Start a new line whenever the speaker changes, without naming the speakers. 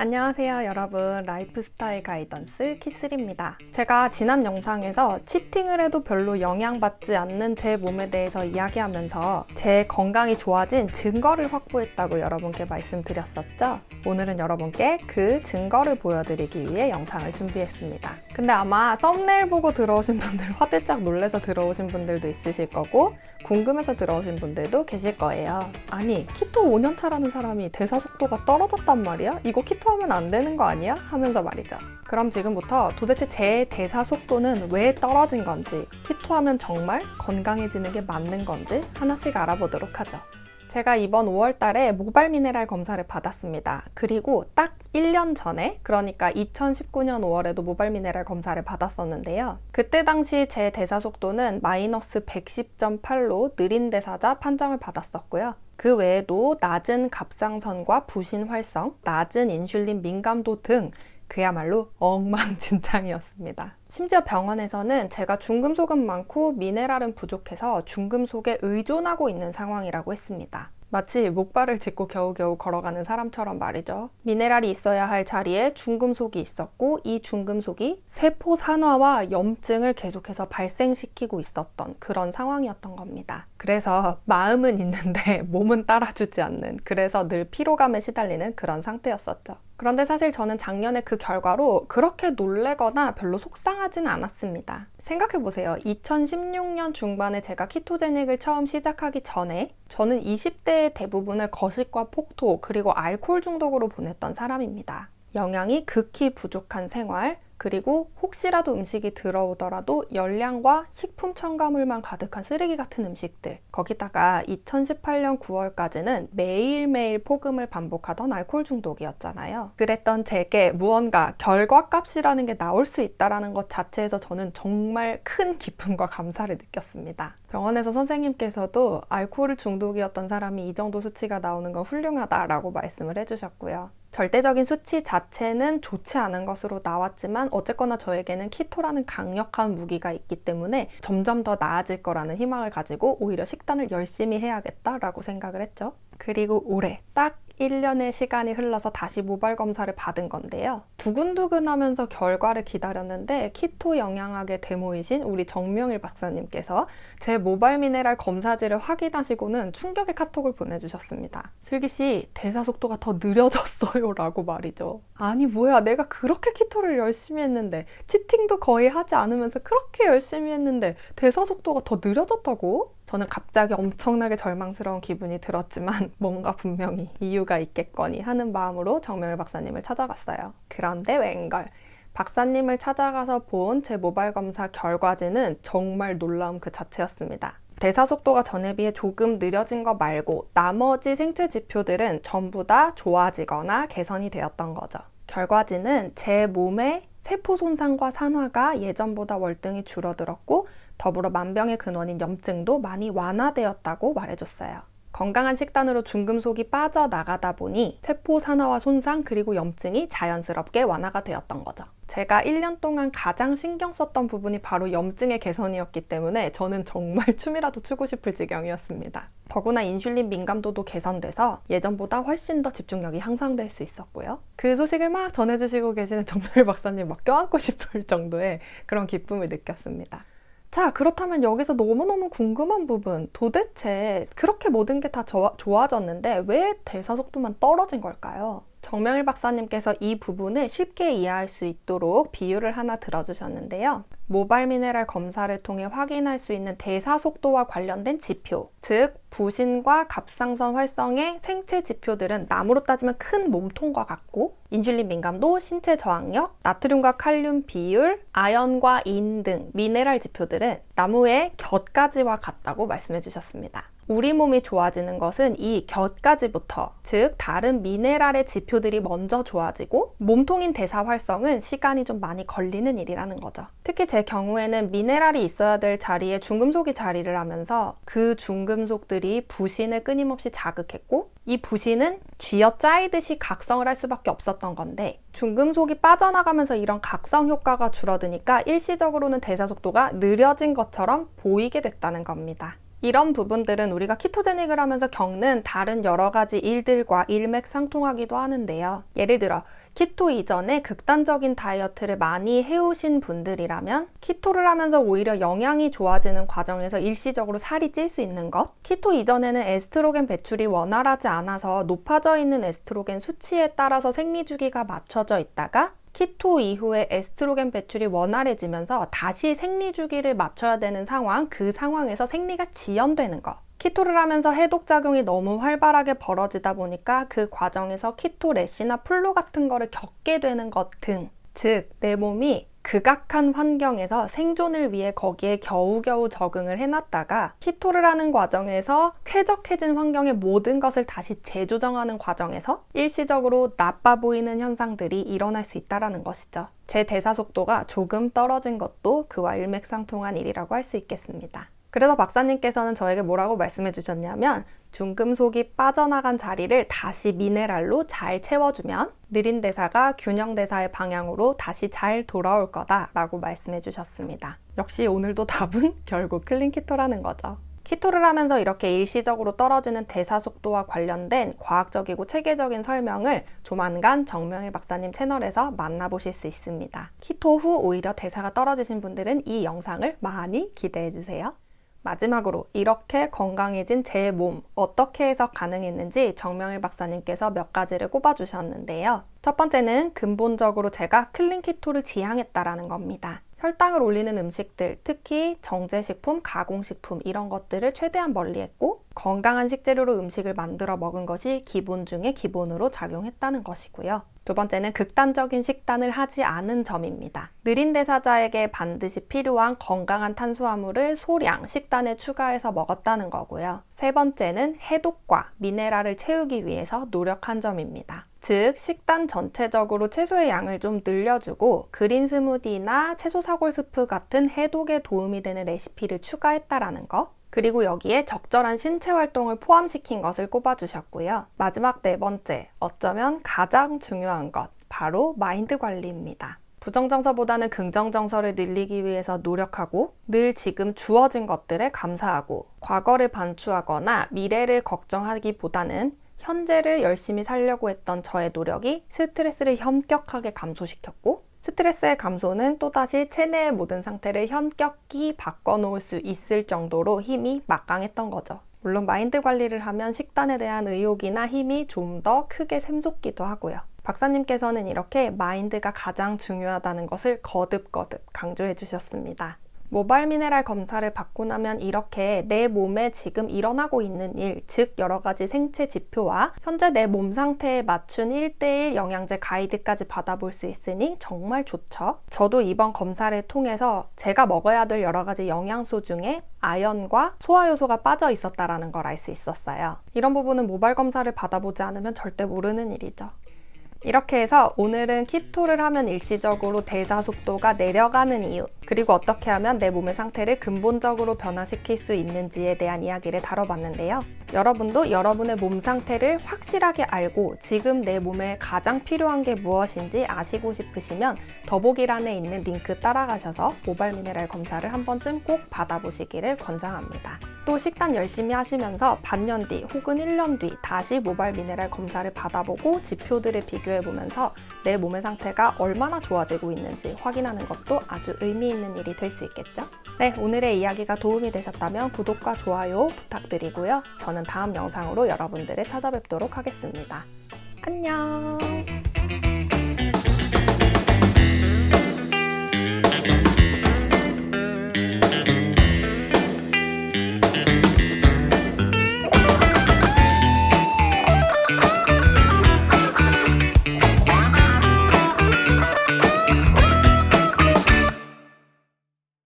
안녕하세요 여러분, 라이프스타일 가이던스 키슬입니다. 제가 지난 영상에서 치팅을 해도 별로 영향받지 않는 제 몸에 대해서 이야기하면서 제 건강이 좋아진 증거를 확보했다고 여러분께 말씀드렸었죠. 오늘은 여러분께 그 증거를 보여드리기 위해 영상을 준비했습니다. 근데 아마 썸네일 보고 들어오신 분들 화들짝 놀라서 들어오신 분들도 있으실 거고 궁금해서 들어오신 분들도 계실 거예요. 아니, 키토 5년차라는 사람이 대사 속도가 떨어졌단 말이야? 이거 키토 하면 안 되는 거 아니야? 하면서 말이죠. 그럼 지금부터 도대체 제 대사 속도는 왜 떨어진 건지, 키토하면 정말 건강해지는 게 맞는 건지 하나씩 알아보도록 하죠. 제가 이번 5월 달에 모발 미네랄 검사를 받았습니다. 그리고 딱 1년 전에, 그러니까 2019년 5월에도 모발 미네랄 검사를 받았었는데요. 그때 당시 제 대사 속도는 마이너스 110.8로 느린 대사자 판정을 받았었고요. 그 외에도 낮은 갑상선과 부신 활성, 낮은 인슐린 민감도 등 그야말로 엉망진창이었습니다. 심지어 병원에서는 제가 중금속은 많고 미네랄은 부족해서 중금속에 의존하고 있는 상황이라고 했습니다. 마치 목발을 짚고 겨우겨우 걸어가는 사람처럼 말이죠. 미네랄이 있어야 할 자리에 중금속이 있었고 이 중금속이 세포 산화와 염증을 계속해서 발생시키고 있었던 그런 상황이었던 겁니다. 그래서 마음은 있는데 몸은 따라주지 않는, 그래서 늘 피로감에 시달리는 그런 상태였었죠. 그런데 사실 저는 작년에 그 결과로 그렇게 놀래거나 별로 속상하진 않았습니다. 생각해보세요. 2016년 중반에 제가 키토제닉을 처음 시작하기 전에 저는 20대의 대부분을 거식과 폭토 그리고 알코올 중독으로 보냈던 사람입니다. 영양이 극히 부족한 생활, 그리고 혹시라도 음식이 들어오더라도 열량과 식품 첨가물만 가득한 쓰레기 같은 음식들, 거기다가 2018년 9월까지는 매일매일 폭음을 반복하던 알코올 중독이었잖아요. 그랬던 제게 무언가 결과값이라는 게 나올 수 있다는 것 자체에서 저는 정말 큰 기쁨과 감사를 느꼈습니다. 병원에서 선생님께서도 알코올 중독이었던 사람이 이 정도 수치가 나오는 건 훌륭하다라고 말씀을 해주셨고요. 절대적인 수치 자체는 좋지 않은 것으로 나왔지만 어쨌거나 저에게는 키토라는 강력한 무기가 있기 때문에 점점 더 나아질 거라는 희망을 가지고 오히려 식단을 열심히 해야겠다라고 생각을 했죠. 그리고 올해 딱 1년의 시간이 흘러서 다시 모발 검사를 받은 건데요. 두근두근하면서 결과를 기다렸는데 키토 영양학의 데모이신 우리 정명일 박사님께서 제 모발 미네랄 검사지를 확인하시고는 충격의 카톡을 보내주셨습니다. 슬기씨, 대사 속도가 더 느려졌어요 라고 말이죠. 아니 뭐야, 내가 그렇게 키토를 열심히 했는데, 치팅도 거의 하지 않으면서 그렇게 열심히 했는데 대사 속도가 더 느려졌다고? 저는 갑자기 엄청나게 절망스러운 기분이 들었지만 뭔가 분명히 이유가 있겠거니 하는 마음으로 정명일 박사님을 찾아갔어요. 그런데 웬걸, 박사님을 찾아가서 본 제 모발 검사 결과지는 정말 놀라움 그 자체였습니다. 대사 속도가 전에 비해 조금 느려진 거 말고 나머지 생체 지표들은 전부 다 좋아지거나 개선이 되었던 거죠. 결과지는 제 몸의 세포 손상과 산화가 예전보다 월등히 줄어들었고 더불어 만병의 근원인 염증도 많이 완화되었다고 말해줬어요. 건강한 식단으로 중금속이 빠져나가다 보니 세포 산화와 손상 그리고 염증이 자연스럽게 완화가 되었던 거죠. 제가 1년 동안 가장 신경 썼던 부분이 바로 염증의 개선이었기 때문에 저는 정말 춤이라도 추고 싶을 지경이었습니다. 더구나 인슐린 민감도도 개선돼서 예전보다 훨씬 더 집중력이 향상될 수 있었고요. 그 소식을 막 전해주시고 계시는 정명일 박사님 막 껴안고 싶을 정도의 그런 기쁨을 느꼈습니다. 자, 그렇다면 여기서 너무너무 궁금한 부분, 도대체 그렇게 모든 게 다 좋아졌는데 왜 대사 속도만 떨어진 걸까요? 정명일 박사님께서 이 부분을 쉽게 이해할 수 있도록 비유를 하나 들어주셨는데요. 모발 미네랄 검사를 통해 확인할 수 있는 대사 속도와 관련된 지표, 즉 부신과 갑상선 활성의 생체 지표들은 나무로 따지면 큰 몸통과 같고, 인슐린 민감도, 신체 저항력, 나트륨과 칼륨 비율, 아연과 인 등 미네랄 지표들은 나무의 곁가지와 같다고 말씀해 주셨습니다. 우리 몸이 좋아지는 것은 이 곁가지부터, 즉 다른 미네랄의 지표들이 먼저 좋아지고 몸통인 대사 활성은 시간이 좀 많이 걸리는 일이라는 거죠. 특히 제 경우에는 미네랄이 있어야 될 자리에 중금속이 자리를 하면서 그 중금속들이 부신을 끊임없이 자극했고, 이 부신은 쥐어짜이듯이 각성을 할 수밖에 없었던 건데 중금속이 빠져나가면서 이런 각성 효과가 줄어드니까 일시적으로는 대사 속도가 느려진 것처럼 보이게 됐다는 겁니다. 이런 부분들은 우리가 키토제닉을 하면서 겪는 다른 여러 가지 일들과 일맥상통하기도 하는데요. 예를 들어 키토 이전에 극단적인 다이어트를 많이 해오신 분들이라면 키토를 하면서 오히려 영양이 좋아지는 과정에서 일시적으로 살이 찔 수 있는 것, 키토 이전에는 에스트로겐 배출이 원활하지 않아서 높아져 있는 에스트로겐 수치에 따라서 생리주기가 맞춰져 있다가 키토 이후에 에스트로겐 배출이 원활해지면서 다시 생리주기를 맞춰야 되는 상황, 그 상황에서 생리가 지연되는 것. 키토를 하면서 해독작용이 너무 활발하게 벌어지다 보니까 그 과정에서 키토 래시나 플루 같은 거를 겪게 되는 것 등. 즉, 내 몸이 극악한 환경에서 생존을 위해 거기에 겨우겨우 적응을 해놨다가 키토를 하는 과정에서 쾌적해진 환경의 모든 것을 다시 재조정하는 과정에서 일시적으로 나빠 보이는 현상들이 일어날 수 있다는 것이죠. 제 대사 속도가 조금 떨어진 것도 그와 일맥상통한 일이라고 할 수 있겠습니다. 그래서 박사님께서는 저에게 뭐라고 말씀해 주셨냐면 중금속이 빠져나간 자리를 다시 미네랄로 잘 채워주면 느린 대사가 균형 대사의 방향으로 다시 잘 돌아올 거다라고 말씀해 주셨습니다. 역시 오늘도 답은 결국 클린 키토라는 거죠. 키토를 하면서 이렇게 일시적으로 떨어지는 대사 속도와 관련된 과학적이고 체계적인 설명을 조만간 정명일 박사님 채널에서 만나보실 수 있습니다. 키토 후 오히려 대사가 떨어지신 분들은 이 영상을 많이 기대해 주세요. 마지막으로 이렇게 건강해진 제 몸 어떻게 해서 가능했는지 정명일 박사님께서 몇 가지를 꼽아주셨는데요. 첫 번째는 근본적으로 제가 클린 키토를 지향했다라는 겁니다. 혈당을 올리는 음식들, 특히 정제식품, 가공식품 이런 것들을 최대한 멀리했고 건강한 식재료로 음식을 만들어 먹은 것이 기본 중에 기본으로 작용했다는 것이고요. 두 번째는 극단적인 식단을 하지 않은 점입니다. 느린 대사자에게 반드시 필요한 건강한 탄수화물을 소량 식단에 추가해서 먹었다는 거고요. 세 번째는 해독과 미네랄을 채우기 위해서 노력한 점입니다. 즉, 식단 전체적으로 채소의 양을 좀 늘려주고 그린 스무디나 채소 사골 스프 같은 해독에 도움이 되는 레시피를 추가했다라는 것. 그리고 여기에 적절한 신체 활동을 포함시킨 것을 꼽아주셨고요. 마지막 네 번째, 어쩌면 가장 중요한 것, 바로 마인드 관리입니다. 부정정서보다는 긍정정서를 늘리기 위해서 노력하고 늘 지금 주어진 것들에 감사하고 과거를 반추하거나 미래를 걱정하기보다는 현재를 열심히 살려고 했던 저의 노력이 스트레스를 현격하게 감소시켰고 스트레스의 감소는 또다시 체내의 모든 상태를 현격히 바꿔놓을 수 있을 정도로 힘이 막강했던 거죠. 물론 마인드 관리를 하면 식단에 대한 의욕이나 힘이 좀 더 크게 샘솟기도 하고요. 박사님께서는 이렇게 마인드가 가장 중요하다는 것을 거듭거듭 강조해 주셨습니다. 모발 미네랄 검사를 받고 나면 이렇게 내 몸에 지금 일어나고 있는 일, 즉 여러 가지 생체 지표와 현재 내 몸 상태에 맞춘 1:1 영양제 가이드까지 받아볼 수 있으니 정말 좋죠. 저도 이번 검사를 통해서 제가 먹어야 될 여러 가지 영양소 중에 아연과 소화효소가 빠져 있었다는 걸 알 수 있었어요. 이런 부분은 모발 검사를 받아보지 않으면 절대 모르는 일이죠. 이렇게 해서 오늘은 키토를 하면 일시적으로 대사 속도가 내려가는 이유, 그리고 어떻게 하면 내 몸의 상태를 근본적으로 변화시킬 수 있는지에 대한 이야기를 다뤄봤는데요. 여러분도 여러분의 몸 상태를 확실하게 알고 지금 내 몸에 가장 필요한 게 무엇인지 아시고 싶으시면 더보기란에 있는 링크 따라가셔서 모발 미네랄 검사를 한 번쯤 꼭 받아보시기를 권장합니다. 또 식단 열심히 하시면서 반년 뒤 혹은 1년 뒤 다시 모발 미네랄 검사를 받아보고 지표들을 비교해보면서 내 몸의 상태가 얼마나 좋아지고 있는지 확인하는 것도 아주 의미 있는 일이 될 수 있겠죠? 네, 오늘의 이야기가 도움이 되셨다면 구독과 좋아요 부탁드리고요. 저는 다음 영상으로 여러분들을 찾아뵙도록 하겠습니다. 안녕!